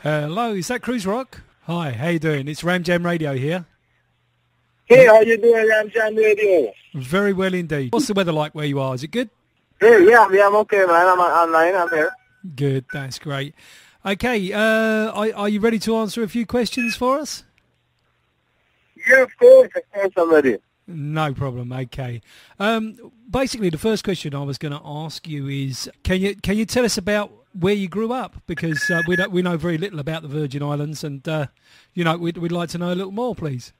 Hello, is that Cruz Rock? Hi, how you doing? It's Ram Jam Radio here. Hey, how you doing, Ram Jam Radio? Very well indeed. What's the weather like where you are? Is it good? Hey, yeah, I'm okay, man. I'm online. I'm here. Good, that's great. Okay, are you ready to answer a few questions for us? Yeah, of course. I'm ready. No problem. Okay. Basically, the first question I was going to ask you is, can you tell us about where you grew up? Because we know very little about the Virgin Islands, and we'd like to know a little more, please.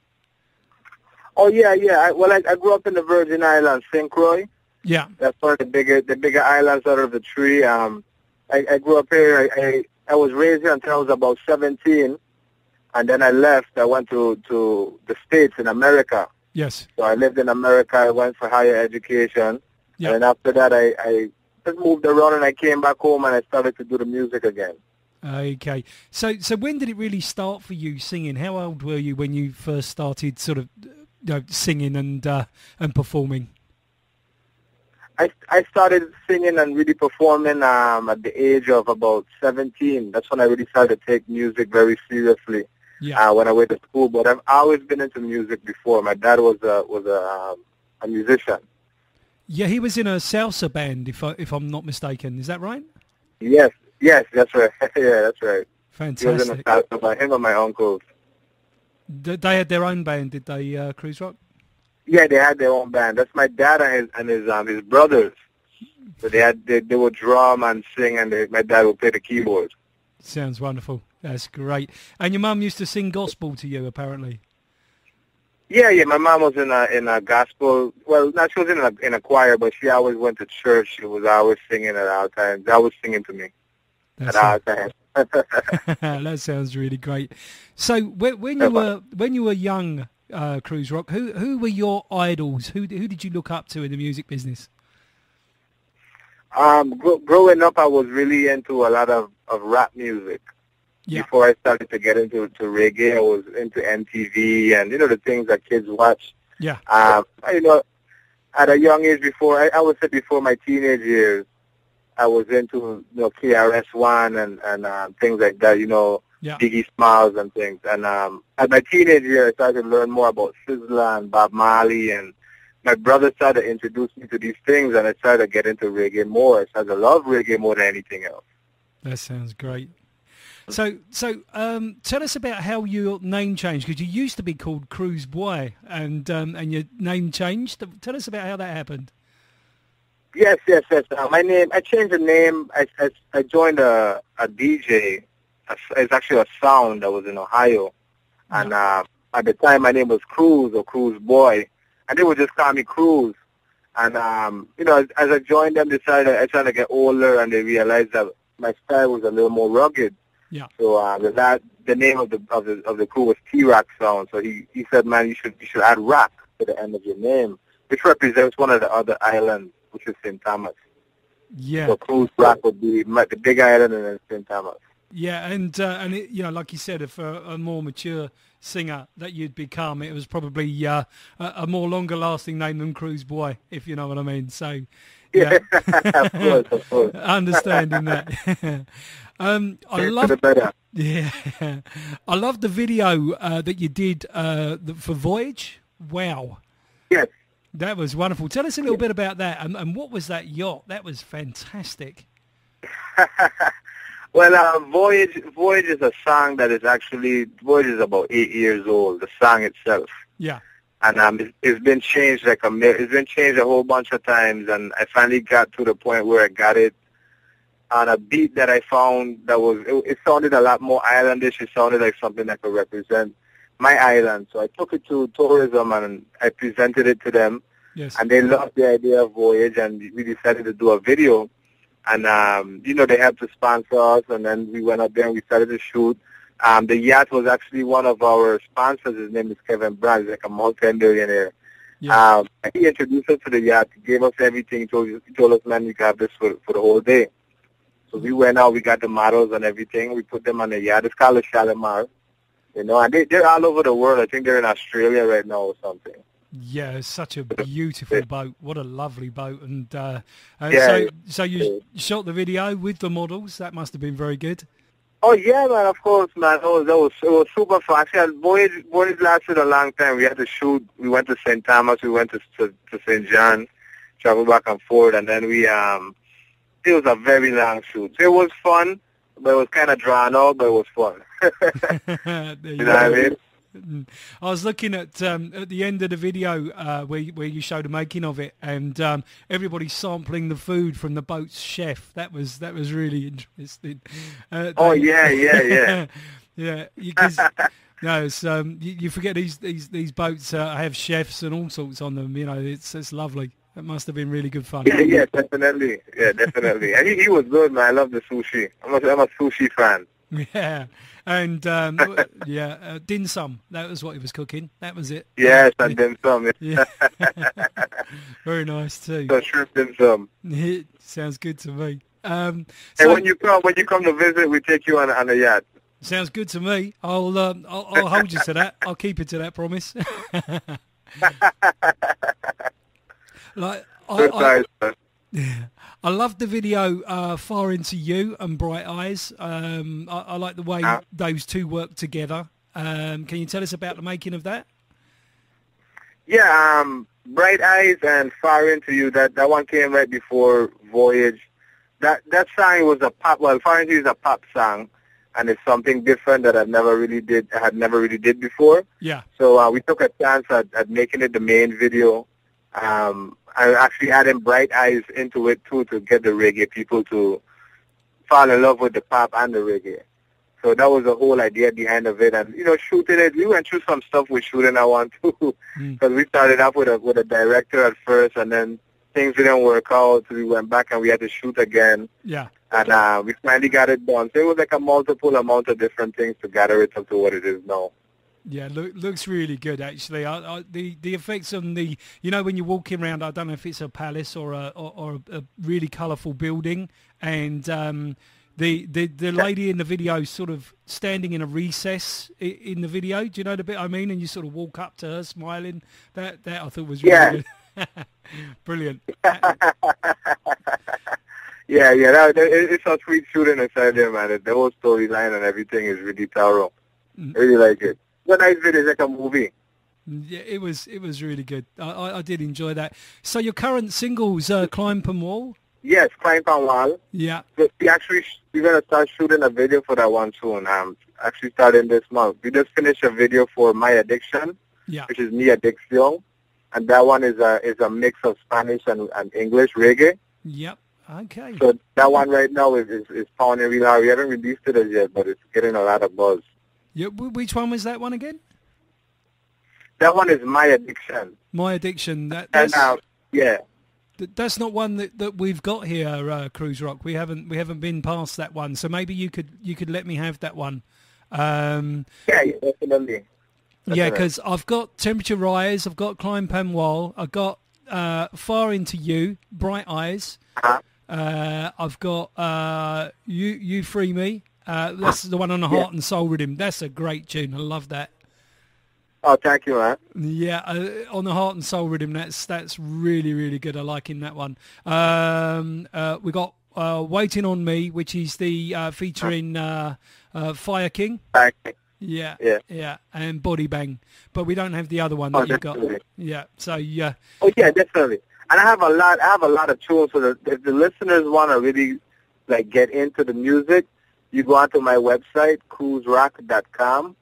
Oh yeah. I grew up in the Virgin Islands, St. Croix. Yeah. That's one of the bigger islands out of the three. I grew up here. I was raised here until I was about 17, and then I left. I went to the States in America. Yes. So I lived in America. I went for higher education. Yeah. And then after that, I just moved around and I came back home and I started to do the music again. Okay. So when did it really start for you singing? How old were you when you first started sort of singing and performing? I started singing and really performing at the age of about 17. That's when I really started to take music very seriously. Yeah. When I went to school, but I've always been into music before. My dad was a musician. Yeah, he was in a salsa band, if I'm not mistaken. Is that right? Yes, that's right. Yeah, that's right. Fantastic. He was in a salsa band. Him and my uncles. They had their own band, did they, Cruz Rock? Yeah, they had their own band. That's my dad and his brothers. So they would drum and sing, and my dad would play the keyboard. Sounds wonderful. That's great. And your mum used to sing gospel to you, apparently. Yeah. My mom was in a gospel. Well, not she was in a choir, but she always went to church. She was always singing at all times. Always singing to me at all times. That sounds really great. So when you were young, Cruz Rock, who were your idols? Who did you look up to in the music business? Growing up, I was really into a lot of rap music. Yeah. Before I started to get into reggae, I was into MTV and the things that kids watch. Yeah. At a young age, I would say before my teenage years, I was into KRS-One and things like that. Biggie Smalls and things. And at my teenage years, I started to learn more about Sizzla and Bob Marley, and my brother started to introduce me to these things, and I started to get into reggae more. I started to love reggae more than anything else. That sounds great. So tell us about how your name changed, because you used to be called Cruz Boy, and your name changed. Tell us about how that happened. Yes. My name, I changed the name. I joined a DJ. It's actually a sound that was in Ohio, and at the time my name was Cruz or Cruz Boy, and they would just call me Cruz. And as I joined them, I started to get older, and they realized that my style was a little more rugged. Yeah. So the name of the crew was T-Rock Sound. So he said, man, you should add rock to the end of your name, which represents one of the other islands, which is St. Thomas. Yeah. So Cruz Rock would be the big island and then St. Thomas. Yeah, and it, like you said, if a more mature singer that you'd become, it was probably a more longer-lasting name than Cruz Boy, if you know what I mean. So, yeah, of course. Understanding that. I love the video that you did for Voyage. Wow. Yes. That was wonderful. Tell us a little bit about that, and what was that yacht? That was fantastic. Well, Voyage is a song that is Voyage is about 8 years old, the song itself. Yeah. And it's been changed it's been changed a whole bunch of times, and I finally got to the point where I got it on a beat that I found it sounded a lot more islandish. It sounded like something that could represent my island. So I took it to tourism and I presented it to them. Yes. And they loved the idea of Voyage, and we decided to do a video. And, they had to sponsor us, and then we went up there and we started to shoot. The yacht was actually one of our sponsors. His name is Kevin Brown. He's like a multi-millionaire. Yeah. He introduced us to the yacht, gave us everything. He told us, man, you can have this for the whole day. So we went out, we got the models and everything. We put them on the yacht. It's called the Shalimar. And they're all over the world. I think they're in Australia right now or something. Yeah, it's such a beautiful boat. What a lovely boat. And so you shot the video with the models. That must have been very good. Oh yeah, man! Of course, man. It was super fun. Actually, Voyage lasted a long time. We had to shoot. We went to St. Thomas. We went to St. John, traveled back and forth, and then we It was a very long shoot. It was fun, but it was kind of drawn out. But it was fun. You know what I mean? I was looking at the end of the video where you showed the making of it, and everybody sampling the food from the boat's chef. That was really interesting. Yeah. Yeah, because no, it's, you forget these boats have chefs and all sorts on them. You know, it's lovely. It must have been really good fun. Yeah, definitely. Yeah, definitely. And he was good, man. I love the sushi. I'm a sushi fan. Yeah. And, dim sum. That was what he was cooking. That was it. Yes, and dim sum. Yeah. Very nice, too. So shrimp dim sum. It sounds good to me. And when you come to visit, we take you on a yacht. Sounds good to me. I'll hold you to that. I'll keep it to that promise. I love the video Far Into You and Bright Eyes. I like the way those two work together. Can you tell us about the making of that? Yeah, Bright Eyes and Far Into You, that one came right before Voyage. That song was a pop. Well, Far Into You is a pop song, and it's something different that I had never really did before. Yeah. So we took a chance at making it the main video. I actually added Bright Eyes into it too to get the reggae people to fall in love with the pop and the reggae. So that was the whole idea behind of it. And shooting it, we went through some stuff with shooting that one too, because we started off with a director at first, and then things didn't work out, so we went back and we had to shoot again. Yeah. And we finally got it done. So it was like a multiple amount of different things to gather it up to what it is now. Yeah, looks really good actually. The effects on the, when you're walking around, I don't know if it's a palace or a really colourful building, and the lady in the video sort of standing in a recess in the video. Do you know the bit I mean? And you sort of walk up to her smiling. That I thought was really good. Brilliant. Yeah, it's a sweet shooting inside there, man. The whole storyline and everything is really thorough. I really like it. It's a nice video, it's like a movie. Yeah, it was really good. I did enjoy that. So your current singles, Climb Pam Wall? Yes, Climb Pam Wall. Yeah. We're going to start shooting a video for that one soon. Actually starting this month. We just finished a video for My Addiction, which is Mi Adicción. And that one is a mix of Spanish and English reggae. Yep. Okay. So that one right now is pounding real hard. We haven't released it as yet, but it's getting a lot of buzz. Yeah, which one was that one again? That one is My Addiction. My Addiction. That's not one that we've got here, Cruz Rock. We haven't been past that one. So maybe you could let me have that one. Definitely. Yeah, because I've got Temperature Rise, I've got Climb Pam Wall, I've got Far Into You, Bright Eyes. I've got You Free Me. That's the one on the Heart and Soul Rhythm. That's a great tune. I love that. Oh, thank you, man. Yeah, on the Heart and Soul Rhythm, that's really, really good. I like in that one. We got Waiting on Me, which is the featuring Fire King. Fire King. Yeah, and Body Bang. But we don't have the other one that you've got. Yeah, so yeah. Oh yeah, definitely. And I have a lot of tunes. So that if the listeners want to really get into the music, you go onto my website, cruzrock.com,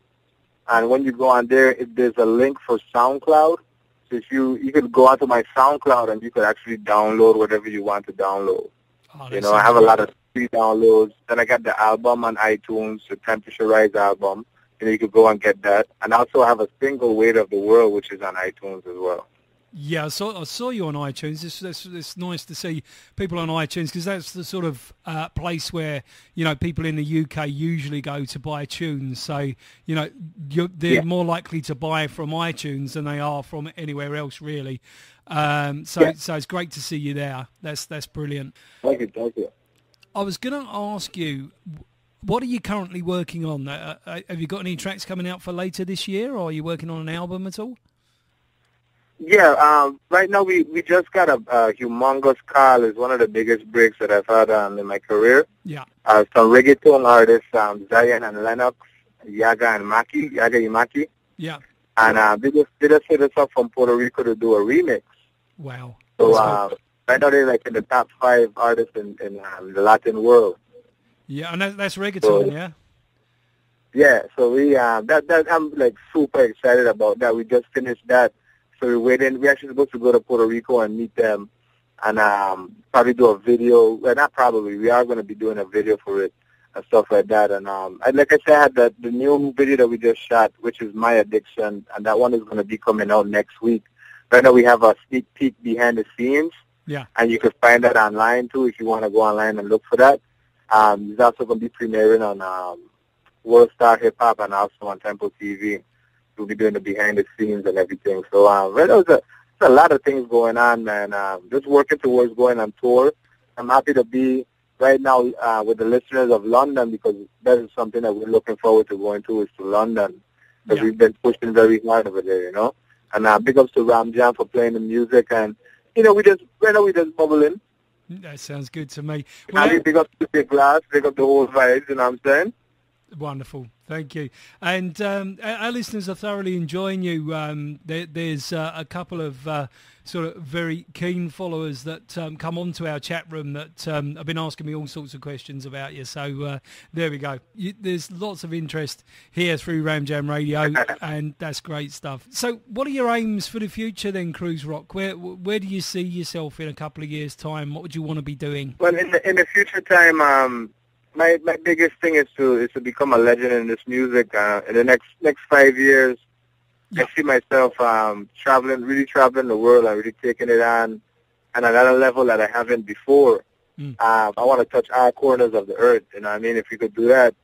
and when you go on there, there's a link for SoundCloud. So if you could go onto my SoundCloud and you could actually download whatever you want to download. Oh, I have a lot of free downloads. Then I got the album on iTunes, the Temperature Rise album. You could go and get that. And I also have a single, Weight of the World, which is on iTunes as well. Yeah, I saw you on iTunes. It's nice to see people on iTunes, because that's the sort of place where people in the UK usually go to buy tunes. So they're more likely to buy from iTunes than they are from anywhere else, really. So it's great to see you there. That's brilliant. Thank you. I was going to ask you, what are you currently working on? Have you got any tracks coming out for later this year, or are you working on an album at all? Yeah, right now we just got a humongous call. It's one of the biggest breaks that I've had in my career. Yeah. Some reggaeton artists, Zion and Lennox, Yaga Imaki. Yeah. And they just hit us up from Puerto Rico to do a remix. Wow. So right now they're like in the top 5 artists in the Latin world. Yeah, and that's reggaeton, yeah? Yeah, so we that I'm like super excited about that. We just finished that. So we're waiting. We're actually supposed to go to Puerto Rico and meet them and probably do a video. Well, not probably. We are going to be doing a video for it and stuff like that. And like I said, I had the new video that we just shot, which is My Addiction, and that one is going to be coming out next week. Right now we have a sneak peek behind the scenes. Yeah. And you can find that online, too, if you want to go online and look for that. It's also going to be premiering on World Star Hip Hop and also on Temple TV. We'll be doing the behind the scenes and everything. So right now there's a lot of things going on, man. Just working towards going on tour. I'm happy to be right now with the listeners of London because that is something that we're looking forward to going to is to London because we've been pushing very hard over there, you know. And big ups to Ram Jam for playing the music and, you know, we just bubbling. That sounds good to me. Well, big up to Big Glass, big up the whole vibes, you know what I'm saying? Wonderful. Thank you. And our listeners are thoroughly enjoying you. There's a couple of sort of very keen followers that come onto our chat room that have been asking me all sorts of questions about you. So there we go. There's lots of interest here through Ram Jam Radio, and that's great stuff. So what are your aims for the future then, Cruz Rock? Where do you see yourself in a couple of years' time? What would you want to be doing? Well, in the future time, my biggest thing is to become a legend in this music. In the next 5 years, I see myself really traveling the world and really taking it on another level that I haven't before. I want to touch all corners of the earth. You know what I mean? If we could do that,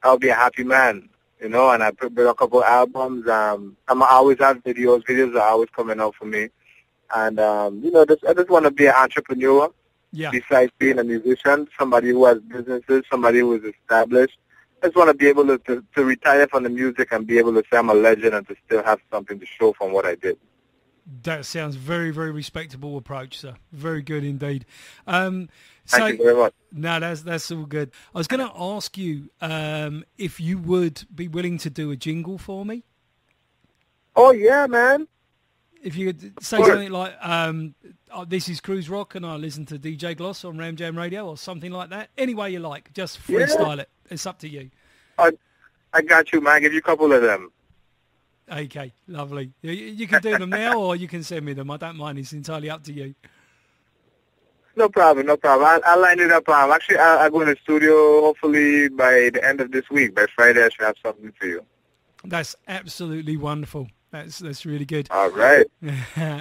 I'll be a happy man. You know, and I put a couple albums. I always have videos. Videos are always coming out for me. And, you know, I just want to be an entrepreneur. Yeah. Besides being a musician, somebody who has businesses, somebody who is established. I just want to be able to retire from the music and be able to say I'm a legend and to still have something to show from what I did. That sounds very, very respectable approach, sir. Very good indeed. Thank you very much. No, that's all good. I was going to ask you if you would be willing to do a jingle for me. Oh, yeah, man. If you could say something like, this is Cruz Rock and I listen to DJ Gloss on Ram Jam Radio or something like that. Any way you like. Just freestyle it. It's up to you. I got you, man. I'll give you a couple of them. Okay, lovely. You can do them now or you can send me them. I don't mind. It's entirely up to you. No problem. I'll line it up. Actually, I'll go in the studio hopefully by the end of this week. By Friday, I should have something for you. That's absolutely wonderful. That's really good. All right.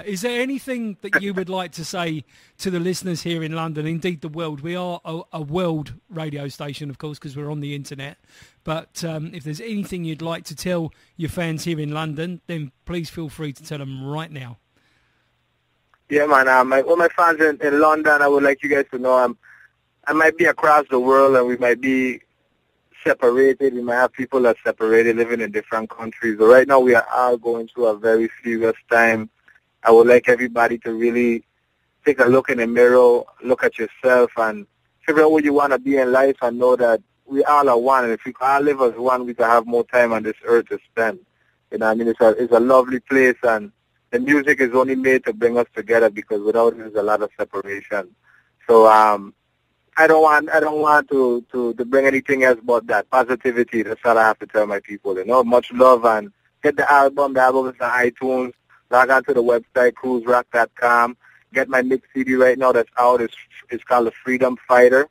Is there anything that you would like to say to the listeners here in London, indeed the world? We are a world radio station, of course, because we're on the internet. But if there's anything you'd like to tell your fans here in London, then please feel free to tell them right now. Yeah, man. All my fans in London, I would like you guys to know I might be across the world and we might be separated. We might have people that are separated, living in different countries. But right now we are all going through a very serious time. I would like everybody to really take a look in the mirror, look at yourself, and figure out what you want to be in life and know that we all are one. And if we all live as one, we can have more time on this earth to spend. You know, I mean, it's a lovely place, and the music is only made to bring us together because without it, there's a lot of separation. So, I don't want to bring anything else but that positivity. That's all I have to tell my people. You know, much love and get the album. The album is on iTunes. Log on to the website cruzrock.com. Get my mix CD right now that's out. It's called The Freedom Fighter,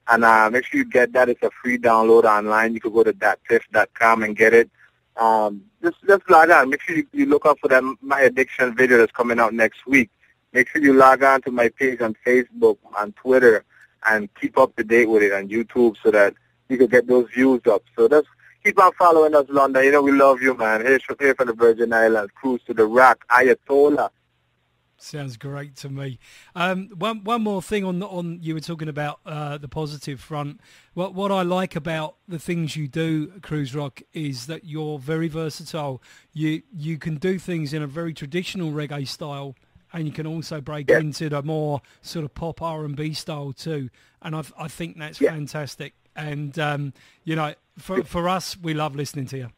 and make sure you get that. It's a free download online. You can go to .tiff.com and get it. Just log on. Make sure you look out for that My Addiction video that's coming out next week. Make sure you log on to my page on Facebook, on Twitter, and keep up to date with it on YouTube so that you can get those views up. So just keep on following us, London. You know we love you, man. Here from the Virgin Islands. Cruise to the Rock, Ayatollah. Sounds great to me. One more thing on you were talking about the positive front. What I like about the things you do, Cruz Rock, is that you're very versatile. You can do things in a very traditional reggae style, and you can also break into the more sort of pop R&B style too. And I think that's fantastic. And for us, we love listening to you.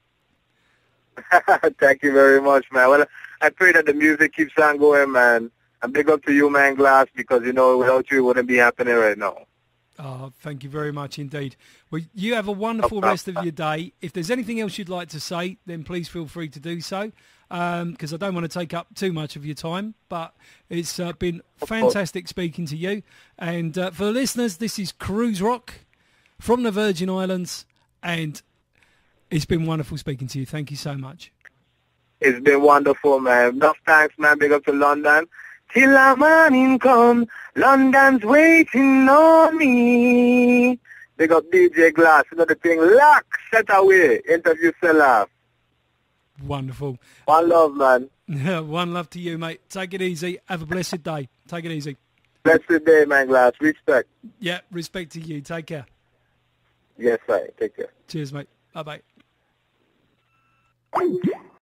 Thank you very much, man. Well, I pray that the music keeps on going, man. And big up to you, man, Glass, because, without you, it wouldn't be happening right now. Oh, thank you very much indeed. Well, you have a wonderful rest of your day. If there's anything else you'd like to say, then please feel free to do so, because I don't want to take up too much of your time. But it's been fantastic speaking to you. And for the listeners, this is Cruz Rock from the Virgin Islands, and it's been wonderful speaking to you. Thank you so much. It's been wonderful, man. Enough thanks, man. Big up to London. Till the morning come, London's waiting on me. Big up DJ Glass. Another thing, lock, set away. Interview seller. Wonderful. One love, man. One love to you, mate. Take it easy. Have a blessed day. Take it easy. Blessed day, man, Glass. Respect. Yeah, respect to you. Take care. Yes, sir. Take care. Cheers, mate. Bye-bye.